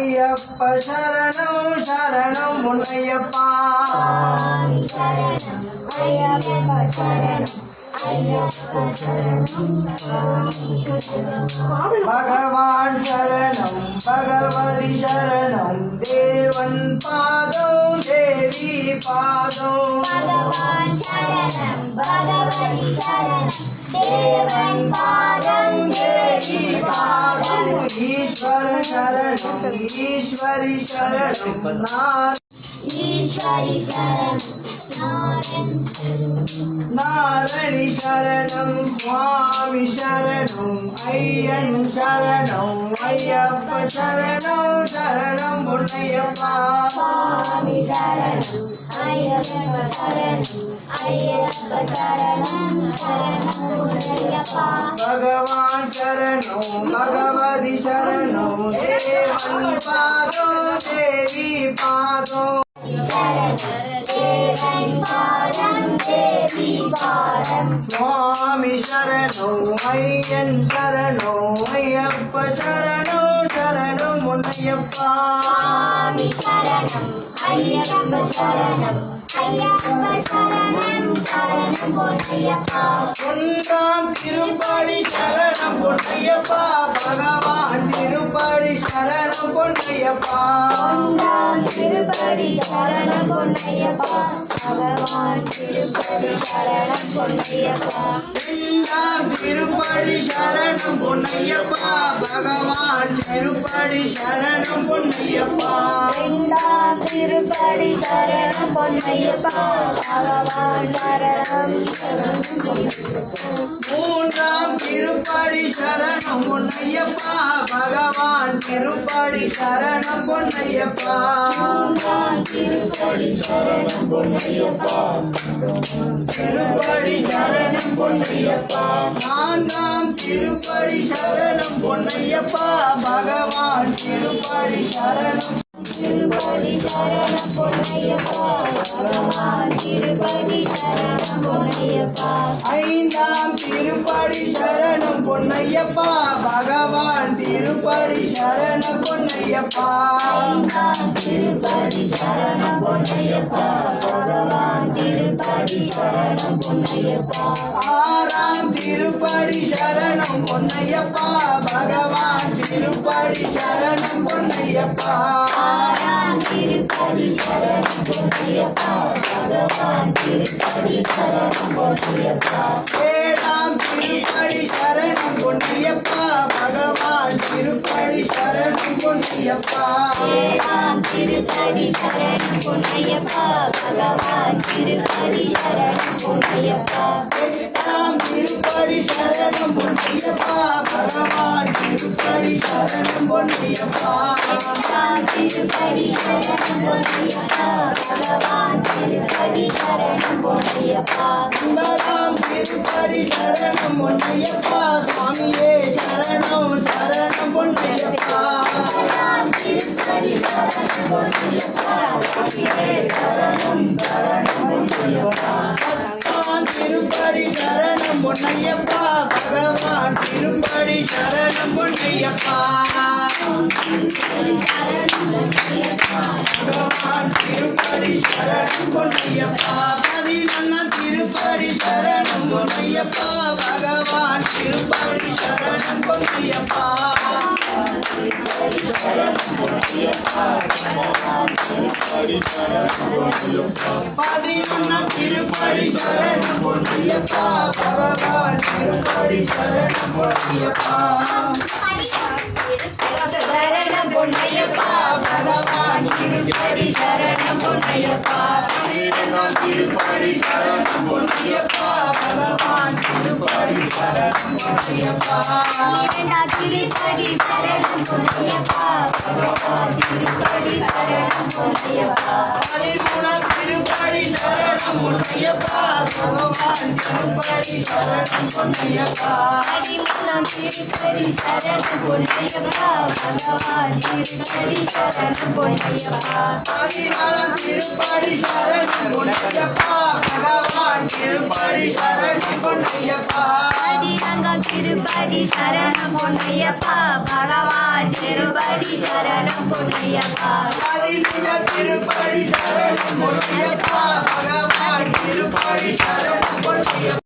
ஐயப்ப சரணம் சரணம் பொன்னையப்பா ஐயப்ப சரணம் ஐயப்ப சரணம் பகவான் சரணம் பகவதி சரணம் தேவன் பாதம் தேவி பாதம் பகவான் சரணம் பகவதி சரணம் தேவன் பாதம் தேவி பாதம் ஈஸ்வர சரணம் ஈஸ்வரி சரணம் ஈஸ்வரி சரணம் நாரணி சரணம் சுவாமி சரணம் ஐயன் சரணம் ஐயப்ப சரணம் சரணம் பொன்னையப்பா சுவாமி சரணம் ஐயப்ப சரணம் ஐயப்ப சரணம் சரணம் பொன்னையப்பா பகவான் சரணம் பகவதி சரணம் தேவன் பாதம் தேவி பாதம் தேவன் பாதம் தேவி பாதம் சுவாமி சரணம் ஐயன் சரணம் ஐயப்ப சரணம் சரணம் பொன்னையப்பா சுவாமி சரணம் ஐயப்ப சரணம் ஐயப்ப சரணம் சரணம் பொன்னையப்பா ஒன்றாம் திருப்படி சரணம் பொன்னையப்பா பகவான் திருப்படி சரணம் பொன்னையப்பா ஒன்றாம் திருப்படி சரணம் பொன்னையப்பா பகவான் திருப்படி சரணம் பொன்னையப்பா இரண்டாம் திருப்படி சரணம் பொன்னையப்பா பகவான் திருப்படி சரணம் பொன்னையப்பா இரண்டாம் திருப்படி சரணம் பொன்னையப்பா பகவான் சரணம் சரணம் பொன்னையப்பா மூன்றாம் திருப்படி சரணம் பொன்னையப்பா பகவான் திருப்படி சரணம் பொன்னையப்பா மூன்றாம் திருப்படி சரணம் பொன்னையப்பா திருப்படி சரணம் பொன்னையப்பா நான்காம் திருப்படி சரணம் பொன்னையப்பா பகவான் திருப்படி சரணம் திருப்படி சரணம் பொன்னையப்பா பகவான் திருப்படி சரணம் பொன்னையப்பா ஐந்தாம் திருப்படி சரணம் பொன்னையப்பா பகவான் திருப்படி சரணம் பொன்னையப்பா ஐந்தாம் திருப்படி சரணம் பொன்னையப்பா பகவான் திருப்படி சரணம் பொன்னையப்பா ஆறாம் திருப்படி சரணம் பொன்னையப்பா பகவான் திருப்படி சரணம் பொன்னையப்பா ஆறாம் திருப்படி சரணம் பொன்னையப்பா பகவான் திருப்படி சரணம் பொன்னையப்பா ஏழாம் திருப்படி சரணம் பொன்னையப்பா பகவான் திருப்படி சரணம் பொன்னையப்பா ஏழாம் திருப்படி சரணம் பொன்னையப்பா பகவான் திருப்படி சரணம் பொன்னையப்பா எட்டாம் திருப்படி சரணம் பொன்னையப்பா பகவான் திருப்படி சரணம் பொன்னையப்பா எட்டாம் திருப்படி சரணம் பொன்னையப்பா பகவான் திருப்படி சரணம் பொன்னையப்பா ஒன்பதாம் திருப்படி சரணம் பொன்னையப்பா சுவாமியே சரணம் சரணம் பொன்னையப்பா பகவான் திருப்படி சரணம் பொன்னையப்பா சுவாமியே சரணம் சரணம் பொன்னையப்பா பத்தாம் திருப்படி சரணம் பொன்னையப்பா பகவான் திருப்படி சரணம் பொன்னையப்பா பகவான் திருப்படி சரணம் பொன்னையப்பா பதினொன்னாம் திருப்படி சரணம் பொன்னையப்பா பகவான் திருப்படி சரணம் பொன்னையப்பா பதினொன்னாம் திருப்படி சரணம் பொன்னையப்பா பகவான் திருப்படி சரணம் பொன்னையப்பா சரணம் பொன்னையப்பா பகவான் திருப்படி சரணம் பொன்னையப்பா பதினொன்னாம் திருப்படி சரணம் பொன்னையப்பா பகவான் திருப்படி சரணம் பொன்னையப்பா இரண்டாம் திருப்படி சரணம் பொன்னையப்பா பகவான் திருப்படி சரணம் பொன்னையப்பா பதிமூணாம் திருப்படி சரணம் பொன்னையப்பா பகவான் திருப்படி சரணம் பொன்னையப்பா பதிமூணாம் திருப்படி சரணம் பொன்னையப்பா பொன்னையப்பா பகவான் திருப்படி சரணம் பொன்னையப்பா ஆதிநாதன் திருப்படி சரணம் பொன்னையப்பா பகவான் திருப்படி சரணம் பொன்னையப்பா ஆதிரங்கம் திருப்பதி சரணம் பொன்னையப்பா பகவான் திருப்படி சரணம் பொன்னையப்பா ஆதிநிஜ திருப்படி சரணம் பொன்னையப்பா பகவான் திருப்படி சரணம் பொன்னையப்பா